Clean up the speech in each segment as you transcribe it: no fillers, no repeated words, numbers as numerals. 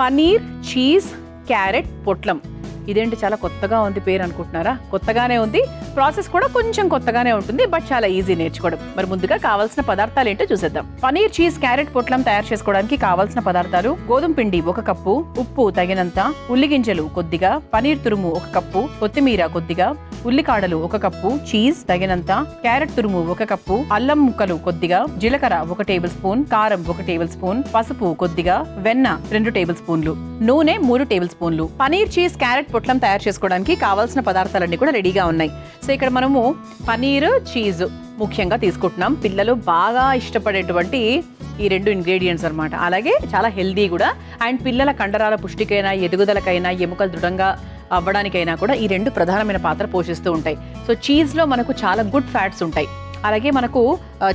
Paneer cheese carrot పొట్లం. ఇదేంటి చాలా కొత్తగా ఉంది పేరు అనుకుంటున్నారా? కొత్తగానే ఉంది, ప్రాసెస్ కూడా కొంచెం కొత్తగానే ఉంటుంది, బట్ చాలా ఈజీ నేర్చుకోవడం. మరి ముందుగా కావాల్సిన పదార్థాలు ఏంటో చూసేద్దాం. పనీర్ చీజ్ క్యారెట్ పొట్లం తయారు చేసుకోవడానికి కావాల్సిన పదార్థాలు: గోధుమ పిండి 1 కప్పు, ఉప్పు తగినంత, ఉల్లిగింజలు కొద్దిగా, పనీర్ తురుము 1 కప్పు, కొత్తిమీర కొద్దిగా, ఉల్లికాడలు 1 కప్పు, చీజ్ తగినంత, క్యారెట్ తురుము 1 కప్పు, అల్లం ముక్కలు కొద్దిగా, జీలకర్ర 1 టేబుల్ స్పూన్, కారం 1 టేబుల్ స్పూన్, పసుపు కొద్దిగా, వెన్న 2 టేబుల్ స్పూన్లు, నూనె 3 టేబుల్ స్పూన్లు. పనీర్ చీజ్ క్యారెట్ పొట్లం తయారు చేసుకోవడానికి కావాల్సిన పదార్థాలన్నీ కూడా రెడీగా ఉన్నాయి. సో ఇక్కడ మనము పనీర్ చీజ్ ముఖ్యంగా తీసుకుంటున్నాం. పిల్లలు బాగా ఇష్టపడేటువంటి ఈ 2 ఇంగ్రీడియంట్స్ అన్నమాట. అలాగే చాలా హెల్దీ కూడా, అండ్ పిల్లల కండరాల పుష్టికైనా, ఎదుగుదలకైనా, ఎముకలు దృఢంగా అవ్వడానికైనా కూడా ఈ 2 ప్రధానమైన పాత్ర పోషిస్తూ ఉంటాయి. సో చీజ్లో మనకు చాలా గుడ్ ఫ్యాట్స్ ఉంటాయి. అలాగే మనకు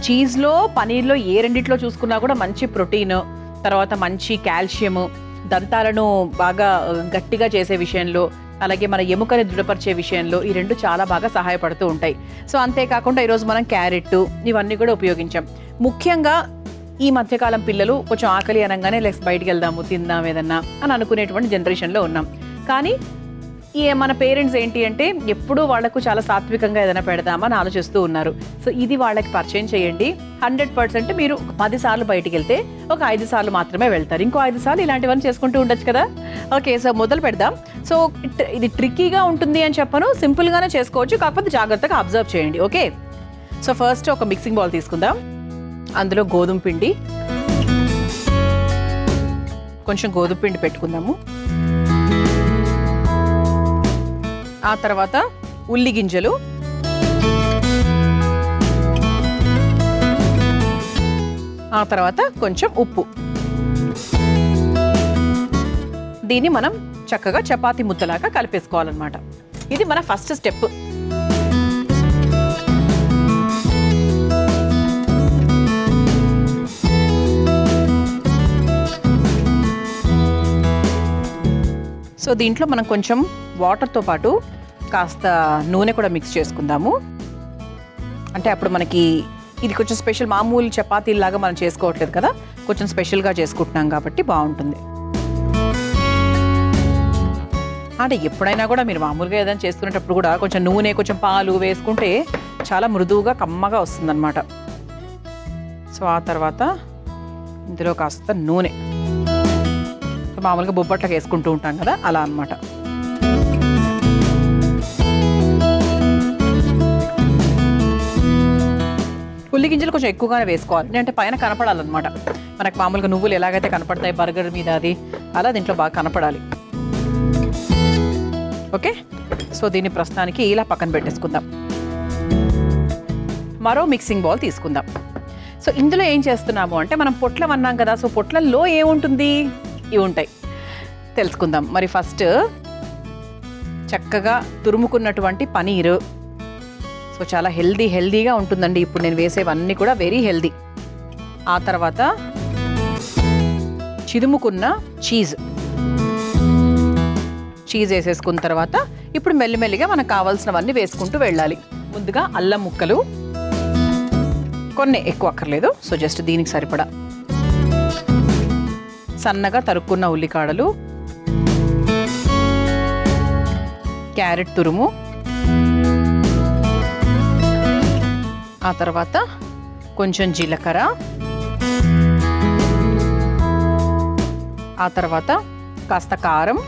చీజ్లో, పనీర్లో ఏ రెండిట్లో చూసుకున్నా కూడా మంచి ప్రోటీన్, తర్వాత మంచి కాల్షియము, దంతాలను బాగా గట్టిగా చేసే విషయంలో, అలాగే మన ఎముకని దృఢపరిచే విషయంలో ఈ 2 చాలా బాగా సహాయపడుతూ ఉంటాయి. సో అంతేకాకుండా ఈరోజు మనం క్యారెట్ ఇవన్నీ కూడా ఉపయోగించాం. ముఖ్యంగా ఈ మధ్యకాలం పిల్లలు కొంచెం ఆకలి అనగానే బయటికి వెళ్దాము, తిందాం ఏదన్నా అని అనుకునేటువంటి జనరేషన్లో ఉన్నాం. కానీ మన పేరెంట్స్ ఏంటి అంటే ఎప్పుడూ వాళ్లకు చాలా సాత్వికంగా ఏదైనా పెడదామని ఆలోచిస్తూ ఉన్నారు. సో ఇది వాళ్ళకి పరిచయం చేయండి. 100% మీరు 10 సార్లు బయటికి వెళ్తే ఒక 5 సార్లు మాత్రమే వెళ్తారు. ఇంకో 5 సార్లు ఇలాంటివన్నీ చేసుకుంటూ ఉండొచ్చు కదా. ఓకే, సో మొదలు పెడదాం. సో ఇది ట్రిక్కీగా ఉంటుంది అని చెప్పను, సింపుల్గానే చేసుకోవచ్చు, కాకపోతే జాగ్రత్తగా అబ్జర్వ్ చేయండి. ఓకే, సో ఫస్ట్ ఒక మిక్సింగ్ బౌల్ తీసుకుందాం. అందులో గోధుమ పిండి, కొంచెం గోధుమ పిండి పెట్టుకుందాము. ఆ తర్వాత ఉల్లి గింజలు, ఆ తర్వాత కొంచెం ఉప్పు. దీన్ని మనం చక్కగా చపాతీ ముద్దలాగా కలిపేసుకోవాలన్నమాట. ఇది మన ఫస్ట్ స్టెప్. సో దీంట్లో మనం కొంచెం వాటర్తో పాటు కాస్త నూనె కూడా మిక్స్ చేసుకుందాము. అంటే అప్పుడు మనకి ఇది కొంచెం స్పెషల్, మామూలు చపాతీలాగా మనం చేసుకోవట్లేదు కదా, కొంచెం స్పెషల్గా చేసుకుంటున్నాం కాబట్టి బాగుంటుంది. అంటే ఎప్పుడైనా కూడా మీరు మామూలుగా ఏదైనా చేసుకునేటప్పుడు కూడా కొంచెం నూనె, కొంచెం పాలు వేసుకుంటే చాలా మృదువుగా కమ్మగా వస్తుందన్నమాట. సో ఆ తర్వాత ఇందులో కాస్త నూనె, మామూలుగా బొబ్బట్లకు వేసుకుంటూ ఉంటాం కదా, అలా అన్నమాట. ఉల్లి గింజలు కొంచెం ఎక్కువగానే వేసుకోవాలి, అంటే పైన కనపడాలన్నమాట. మనకు మామూలుగా నువ్వులు ఎలాగైతే కనపడతాయి బర్గర్ మీద, అది అలా దీంట్లో బాగా కనపడాలి. ఓకే, సో దీన్ని ప్రస్తుతానికి ఇలా పక్కన పెట్టేసుకుందాం. మరో మిక్సింగ్ బౌల్ తీసుకుందాం. సో ఇందులో ఏం చేస్తున్నాము అంటే, మనం పొట్లం అన్నాం కదా, సో పొట్లంలో ఏముంటుంది, ఇవి ఉంటాయి, తెలుసుకుందాం. మరి ఫస్ట్ చక్కగా తురుముకున్నటువంటి పనీరు. సో చాలా హెల్దీగా ఉంటుందండి. ఇప్పుడు నేను వేసేవన్నీ కూడా వెరీ హెల్దీ. ఆ తర్వాత చిదుముకున్న చీజ్ వేసేసుకున్న తర్వాత ఇప్పుడు మెల్లిమెల్లిగా మనకు కావాల్సినవన్నీ వేసుకుంటూ వెళ్ళాలి. ముందుగా అల్లం ముక్కలు, కొన్ని ఎక్కువ అక్కర్లేదు, సో జస్ట్ దీనికి సరిపడా. సన్నగా తరుక్కున్న ఉల్లికాడలు, క్యారెట్ తురుము, ఆ తర్వాత కొంచెం జీలకర్ర, ఆ తర్వాత కాస్త కారం,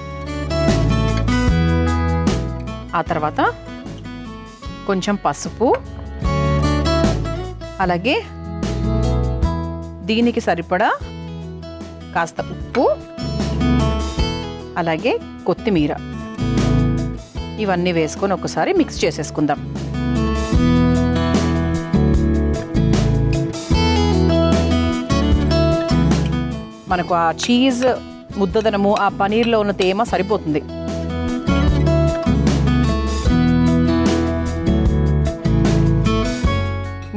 ఆ తర్వాత కొంచెం పసుపు, అలాగే దీనికి సరిపడా కాస్త ఉప్పు, అలాగే కొత్తిమీర. ఇవన్నీ వేసుకొని ఒకసారి మిక్స్ చేసేసుకుందాం. మనకు ఆ చీజ్ ముద్దదనము, ఆ పనీర్లో ఉన్న తేమ సరిపోతుంది.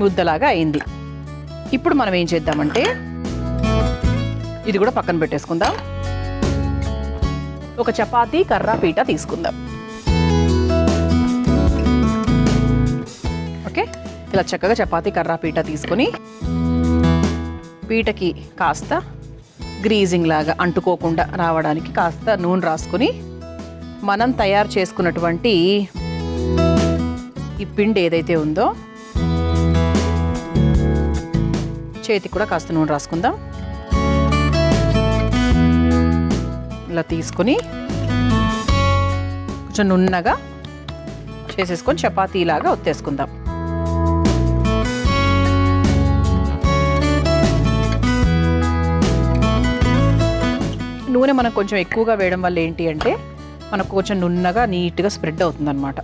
ముద్దలాగా అయింది. ఇప్పుడు మనం ఏం చేద్దామంటే ఇది కూడా పక్కన పెట్టేసుకుందాం. ఒక చపాతీ కర్ర పీట తీసుకుందాం. ఓకే, ఇలా చక్కగా చపాతీ కర్ర పీట తీసుకొని పీటకి కాస్త గ్రీజింగ్ లాగా అంటుకోకుండా రావడానికి కాస్త నూనె రాసుకొని మనం తయారు చేసుకున్నటువంటి ఈ పిండి ఏదైతే ఉందో చేతికి కూడా కాస్త నూనె రాసుకుందాం. ఇలా తీసుకొని కొంచెం నున్నగా చేసేసుకొని చపాతీలాగా ఒత్తేసుకుందాం. నూనె మనం కొంచెం ఎక్కువగా వేయడం వల్ల ఏంటి అంటే మనకు కొంచెం నున్నగా నీట్గా స్ప్రెడ్ అవుతుంది అనమాట.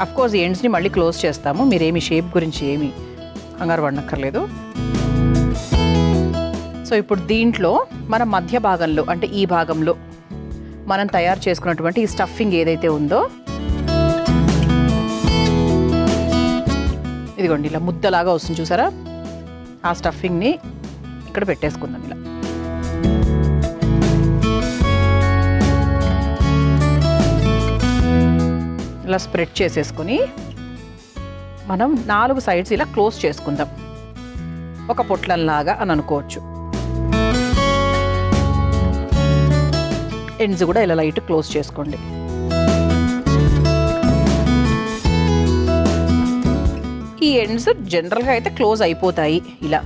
అఫ్కోర్స్ ఎండ్స్ని మళ్ళీ క్లోజ్ చేస్తాము, మీరేమి షేప్ గురించి ఏమి కంగారు పడనక్కర్లేదు. సో ఇప్పుడు దీంట్లో మన మధ్య భాగంలో అంటే ఈ భాగంలో మనం తయారు చేసుకున్నటువంటి ఈ స్టఫింగ్ ఏదైతే ఉందో ఇదిగోండి ఇలా ముద్దలాగా వస్తుంది చూసారా, ఆ స్టఫింగ్ని ఇక్కడ పెట్టేసుకుందాం. ఇలా స్ప్రెడ్ చేసేసుకొని మనం 4 సైడ్స్ ఇలా క్లోజ్ చేసుకుందాం, ఒక పొట్లంలాగా అని అనుకోవచ్చు. ఎండ్స్ కూడా ఇలా లైట్ క్లోజ్ చేసుకోండి. ఈ ఎండ్స్ జనరల్గా అయితే క్లోజ్ అయిపోతాయి, ఇలా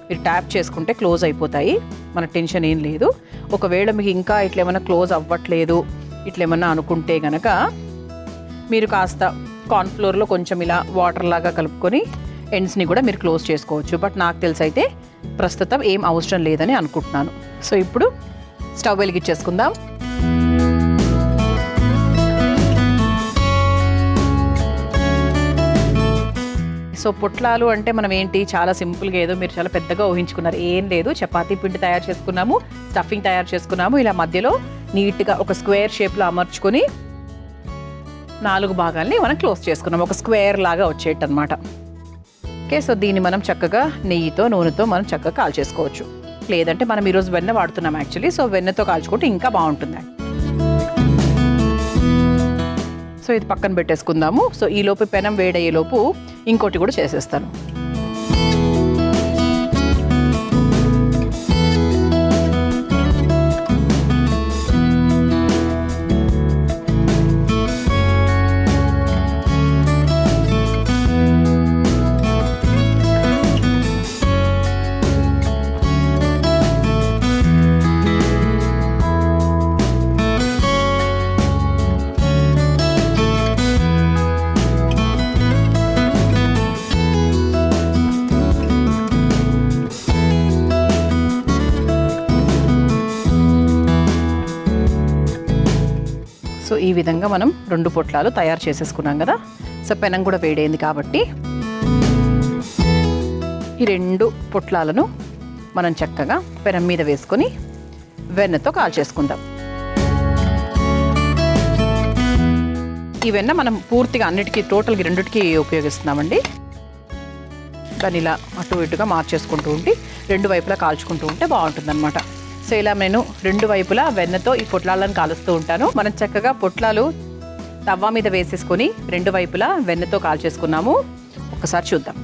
మీరు ట్యాప్ చేసుకుంటే క్లోజ్ అయిపోతాయి, మన టెన్షన్ ఏం లేదు. ఒకవేళ మీకు ఇంకా ఇట్లా ఏమైనా క్లోజ్ అవ్వట్లేదు ఇట్లా ఏమన్నా అనుకుంటే గనక మీరు కాస్త కార్న్ఫ్లోర్లో కొంచెం ఇలా వాటర్ లాగా కలుపుకొని ఎండ్స్ని కూడా మీరు క్లోజ్ చేసుకోవచ్చు. బట్ నాకు తెలిసి అయితే ప్రస్తుతం ఏం అవసరం లేదని అనుకుంటున్నాను. సో ఇప్పుడు స్టవ్ వెలిగించేసుకుందాం. సో పొట్లాలు అంటే మనం ఏంటి చాలా సింపుల్గా ఏదో మీరు చాలా పెద్దగా ఊహించుకున్నారు, ఏం లేదు. చపాతీ పిండి తయారు చేసుకున్నాము, స్టఫింగ్ తయారు చేసుకున్నాము, ఇలా మధ్యలో నీట్గా ఒక స్క్వేర్ షేప్లో అమర్చుకొని 4 భాగాల్ని మనం క్లోజ్ చేసుకున్నాం, ఒక స్క్వేర్ లాగా వచ్చేట అనమాట. ఓకే, సో దీన్ని మనం చక్కగా నెయ్యితో నూనెతో మనం చక్కగా కాల్చేసుకోవచ్చు. లేదంటే మనం ఈరోజు వెన్న వాడుతున్నాం యాక్చువల్లీ, సో వెన్నతో కాల్చుకుంటే ఇంకా బాగుంటుంది. సో ఇది పక్కన పెట్టేసుకుందాము. సో ఈలోపు పెనం వేడయ్యేలోపు ఇంకోటి కూడా చేసేస్తాను. సో ఈ విధంగా మనం 2 పొట్లాలు తయారు చేసేసుకున్నాం కదా. సో పెనం కూడా వేడైంది కాబట్టి ఈ 2 పొట్లాలను మనం చక్కగా పెనం మీద వేసుకొని వెన్నతో కాల్చేసుకుందాం. ఈ వెన్న మనం పూర్తిగా అన్నిటికీ టోటల్గా 2కి ఉపయోగిస్తున్నామండి. దాన్ని ఇలా అటు ఇటుగా మార్చేసుకుంటూ ఉంటే 2 వైపులా కాల్చుకుంటూ ఉంటే బాగుంటుంది అనమాట. సో ఇలా నేను 2 వైపులా వెన్నతో ఈ పొట్లాలను కాలుస్తూ ఉంటాను. మనం చక్కగా పొట్లాలు తవ్వ మీద వేసేసుకొని 2 వైపులా వెన్నతో కాల్చేసుకున్నాము. ఒకసారి చూద్దాం.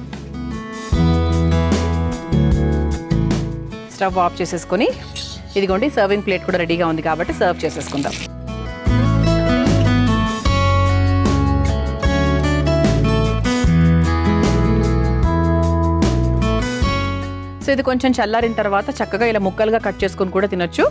స్టవ్ ఆఫ్ చేసేసుకొని ఇదిగోండి సర్వింగ్ ప్లేట్ కూడా రెడీగా ఉంది కాబట్టి సర్వ్ చేసేసుకుందాం. సో ఇది కొంచెం చల్లారిన తర్వాత చక్కగా ఇలా ముక్కలుగా కట్ చేసుకొని కూడా తినొచ్చు,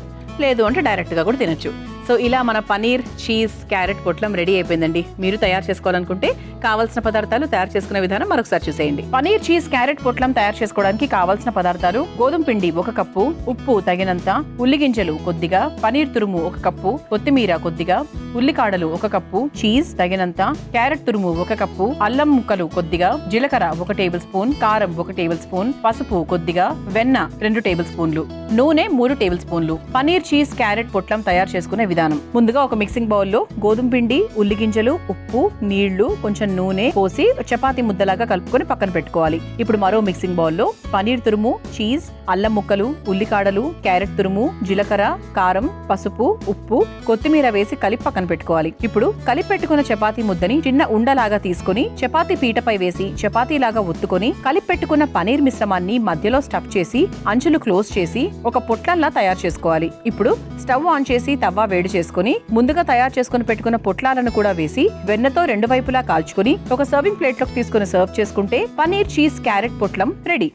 లేదు అంటే డైరెక్ట్గా కూడా తినొచ్చు. సో ఇలా మన పనీర్ చీజ్ క్యారెట్ పొట్లం రెడీ అయిపోయిందండి. మీరు తయారు చేసుకోవాలనుకుంటే కావాల్సిన పదార్థాలు తయారు చేసుకునే విధానం మరొకసారి చూసేయండి. పనీర్ చీజ్ క్యారెట్ పొట్లం తయారు చేసుకోవడానికి కావాల్సిన పదార్థాలు: గోధుమ పిండి 1 కప్పు, ఉప్పు తగినంత, ఉల్లిగింజలు కొద్దిగా, పనీర్ తురుము 1 కప్పు, కొత్తిమీర కొద్దిగా, ఉల్లికాడలు 1 కప్పు, చీజ్ తగినంత, క్యారెట్ తురుము 1 కప్పు, అల్లం ముక్కలు కొద్దిగా, జీలకర్ర 1 టేబుల్ స్పూన్, కారం 1 టేబుల్ స్పూన్, పసుపు కొద్దిగా, వెన్న 2 టేబుల్ స్పూన్లు, నూనె 3 టేబుల్ స్పూన్లు. పనీర్ చీజ్ క్యారెట్ పొట్లం తయారు చేసుకునే విధానం. ముందుగా ఒక మిక్సింగ్ బౌల్లో గోధుమ పిండి, ఉల్లి గింజలు, ఉప్పు, నీళ్లు, కొంచెం నూనె పోసి చపాతీ ముద్దలాగా కలుపుకొని పక్కన పెట్టుకోవాలి. ఇప్పుడు మరో మిక్సింగ్ బౌల్లో పనీర్ తురుము, చీజ్, అల్లం ముక్కలు, ఉల్లికాడలు, క్యారెట్ తురుము, జీలకర్ర, కారం, పసుపు, ఉప్పు, కొత్తిమీర వేసి కలిపి పక్కన పెట్టుకోవాలి. ఇప్పుడు కలిపి పెట్టుకున్న చపాతీ ముద్దని చిన్న ఉండలాగా తీసుకుని చపాతీ పీటపై వేసి చపాతీలాగా ఒత్తుకొని కలిపి పెట్టుకున్న పనీర్ మిశ్రమాన్ని మధ్యలో స్టఫ్ చేసి అంచులు క్లోజ్ చేసి ఒక పొట్లల్లా తయారు చేసుకోవాలి. ఇప్పుడు స్టవ్ ఆన్ చేసి తవ్వ వేడి చేసుకుని ముందుగా తయారు చేసుకుని పెట్టుకున్న పొట్లాలను కూడా వేసి వెన్నతో రెండు వైపులా కాల్చుకుని ఒక సర్వింగ్ ప్లేట్ లోకి తీసుకుని సర్వ్ చేసుకుంటే పనీర్ చీజ్ క్యారెట్ పొట్లం రెడీ.